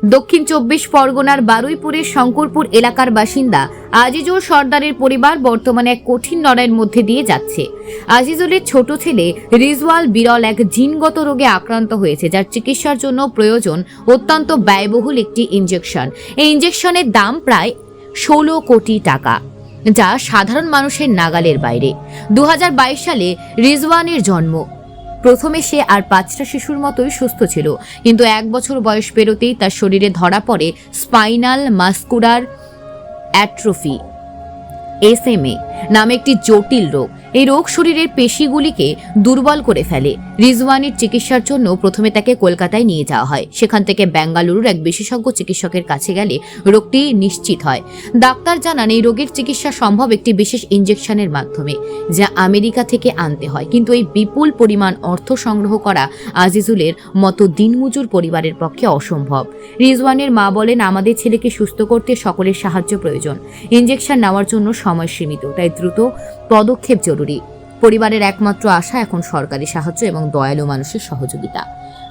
দক্ষিণ 24 পরগনার বারুইপুরের শঙ্করপুর এলাকার বাসিন্দা আজিজুল সর্দারের পরিবার বর্তমানে এক কঠিন লড়াইয়ের মধ্যে দিয়ে যাচ্ছে। আজিজুলের ছোট ছেলে রিজওয়াল বিরল এক জিনগত রোগে আক্রান্ত হয়েছে, যার চিকিৎসার জন্য প্রয়োজন অত্যন্ত ব্যয়বহুল একটি ইনজেকশন। এই ইনজেকশনের দাম প্রায় 16 কোটি টাকা, যা সাধারণ মানুষের নাগালের বাইরে। 2022 সালে রিজওয়ানের জন্ম। প্রথমে সে আর 5টা শিশুর মতোই সুস্থ ছিল, কিন্তু 1 বছর বয়স পেরোতেই তার শরীরে ধরা পড়ে স্পাইনাল মাস্কুলার অ্যাট্রোফি SMA নামে একটি জটিল রোগ। এই রোগ শরীরের পেশিগুলিকে দুর্বল করে ফেলে। রিজওয়ানের চিকিৎসার জন্য প্রথমে তাকে কলকাতায় নিয়ে যাওয়া হয়। সেখান থেকে বেঙ্গালুরুর এক বিশেষজ্ঞ চিকিৎসকের কাছে গেলে রোগটি নিশ্চিত হয়। ডাক্তার জানান এই রোগের চিকিৎসা সম্ভব একটি বিশেষ ইনজেকশনের মাধ্যমে, যা আমেরিকা থেকে আনতে হয়। কিন্তু এই বিপুল পরিমাণ অর্থ সংগ্রহ করা আজিজুলের মতো দিনমজুর পরিবারের পক্ষে অসম্ভব। রিজওয়ানের মা বলেন, আমাদের ছেলেকে সুস্থ করতে সকলের সাহায্য প্রয়োজন। ইনজেকশন নেওয়ার জন্য সময় সীমিত, তাই দ্রুত পদক্ষেপ জরুরি। পরিবারের একমাত্র আশা এখন সরকারি সাহায্য এবং দয়ালু মানুষের সহযোগিতা।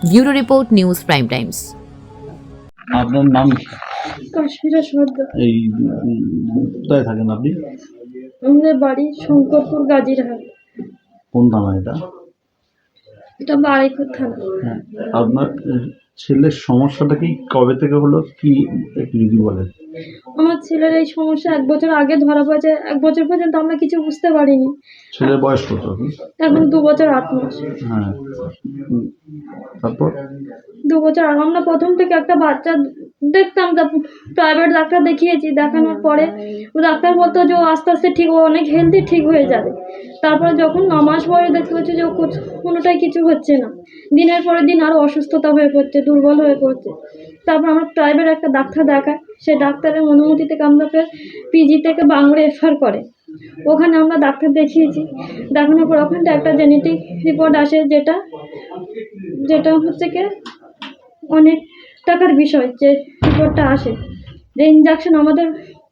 Bureau report, news prime Times. আপনার নাম কি? কাশ্মীরা সর্দার। এই কোথায় থাকেন আপনি? আমাদের বাড়ি শঙ্করপুর গাজীরহাট। কোন থানা এটা? এটা বারুইপুর থানা। হ্যাঁ, আপনার ছেলের সমস্যাটা কি কবে থেকে হলো, কি একটু যদি বলেন? আমার ছেলের এই সমস্যা 1 বছর আগে ধরা পড়েছে। 1 বছর পর্যন্ত আমরা কিছু বুঝতে পারিনি। ছেলের বয়স কত এখন? এখন 2 বছর 8 মাস। হ্যাঁ, তারপর 2 বছর আর আমরা প্রথম থেকে একটা বাচ্চা দেখতাম, প্রাইভেট ডাক্তার দেখিয়েছি। দেখানোর পরে ও ডাক্তার বলতো যে ও আস্তে আস্তে ঠিক, ও অনেক হেলদি, ঠিক হয়ে যাবে। তারপরে যখন 9 মাস পরে দেখতে পাচ্ছি যে ও কোনোটাই কিছু হচ্ছে না। দিনের পরে দিন আরও অসুস্থতা হয়ে পড়ছে, দুর্বল হয়ে পড়ছে। তারপর আমরা প্রাইভেট একটা ডাক্তার দেখাই। সেই ডাক্তারের অনুমতি থেকে আমরা PG থেকে বাংলা রেফার করে। ওখানে আমরা ডাক্তার দেখিয়েছি। দেখানোর পর ওখানটা একটা জেনেটিক রিপোর্ট আসে, যেটা হচ্ছে কি অনেক টাকার বিষয়। যে রিপোর্টটা আসে, যে ইনজেকশন আমাদের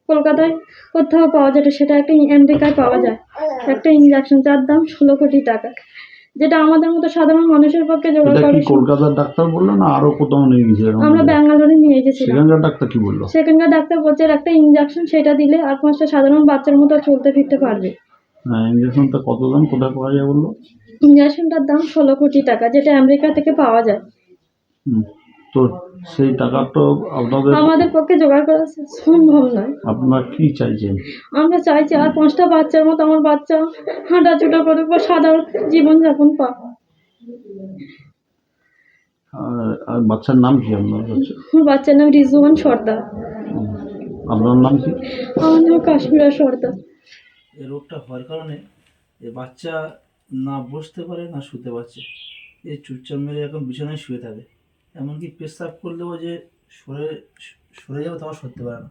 কলকাতায় কোথাও পাওয়া যায়, সেটা একটা আমেরিকায় পাওয়া যায়। একটা ইনজেকশন যার দাম 16 কোটি টাকা, যেটা আমাদের মতো সাধারণ মানুষের পক্ষে জোগাড় এটা করা। কি কলকাতার ডাক্তার বললো না আরো কোথাও নিয়ে গেছিলেন? আমরা ব্যাঙ্গালোরে নিয়ে গেছিলাম। সেখানকার ডাক্তার কি বললো? সেখানকার ডাক্তার বলছে একটা ইনজেকশন, সেটা দিলে আর 5টা সাধারণ বাচ্চার মতো চলতে ফিরতে পারবে। হ্যাঁ, ইঞ্জেকশনটা কত দাম, কোথায় পাওয়া যায় বললো? ইনজেকশনটার দাম 16 কোটি টাকা, যেটা আমেরিকা থেকে পাওয়া যায়। তো সেই টাকা তো আমাদের পক্ষে জোগাড় করা সম্ভব নয়। আপনার কি চাইছেন? আমরা চাইছি আর 5টা বাচ্চার মতো আমার বাচ্চা হাঁটাচুটা করে সাধারণ জীবনযাপন পাক। আর বাচ্চার নাম কি আপনার কাছে? আমার বাচ্চার নাম রিজওয়ান সর্দার। আপনার নাম কি? আমার নাম কাশ্মীরা সর্দার। এই রোগটা হওয়ার কারণে এই বাচ্চা না বসতে পারে না শুতে পারছে। এই চুপচাপ মেরে এখন বিছানায় শুয়ে থাকে। এমনকি পেশাব করলেও যে সরে সরে যাবে তখন সরতে পারে না।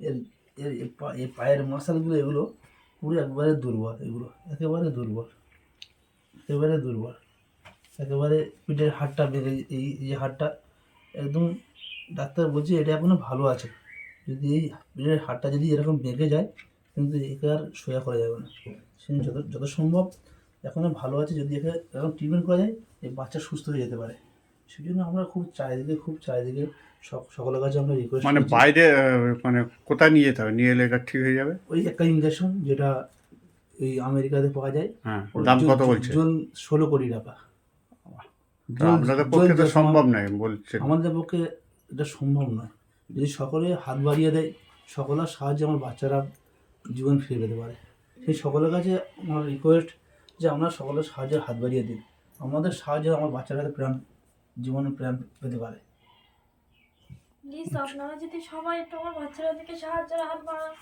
এর এর এই পায়ের মাসালগুলো এগুলো পুরো একবারে দুর্বল, এগুলো একেবারে দুর্বল, একেবারে দুর্বল। একেবারে পিঠের হাড়টা বেড়ে, এই যে হাড়টা একদম ডাক্তার বলছে এটা এখনো ভালো আছে। যদি এই পিঠের হাড়টা যদি এরকম বেঁকে যায় কিন্তু একে আর সোজা করা যাবে না। সে যত সম্ভব এখনও ভালো আছে। যদি একে এরকম ট্রিটমেন্ট করা যায় এই বাচ্চা সুস্থ হয়ে যেতে পারে। সেই জন্য আমরা খুব চারিদিকে সকলের কাছে আমরা রিকোয়েস্ট মানে বাইরে মানে কোথায় নিয়ে যেতে হবে, নিয়ে এলে এটা ঠিক হয়ে যাবে? ওই একটা ইনজেকশন যেটা এই আমেরিকাতে পাওয়া যায়। হ্যাঁ, দাম কত বলছে? 16 কোটি টাকা। তো আপনাদের পক্ষে তো সম্ভব নয় বলছে। আমাদের পক্ষে এটা সম্ভব নয়। যদি সকলে হাত বাড়িয়ে দেয়, সকলের সাহায্যে আমার বাচ্চারা জীবন ফিরে পেতে পারে। সেই সকলের কাছে আমার রিকোয়েস্ট যে আমরা সকলের সাহায্যে হাত বাড়িয়ে দিই। আমাদের সাহায্যে আমার বাচ্চারা জীবনে প্রাণ পেতে পারে। প্লিজ আপনারা যদি সবাই একটু আমার বাচ্চারা থেকে সাহায্যের হাত বাড়ান।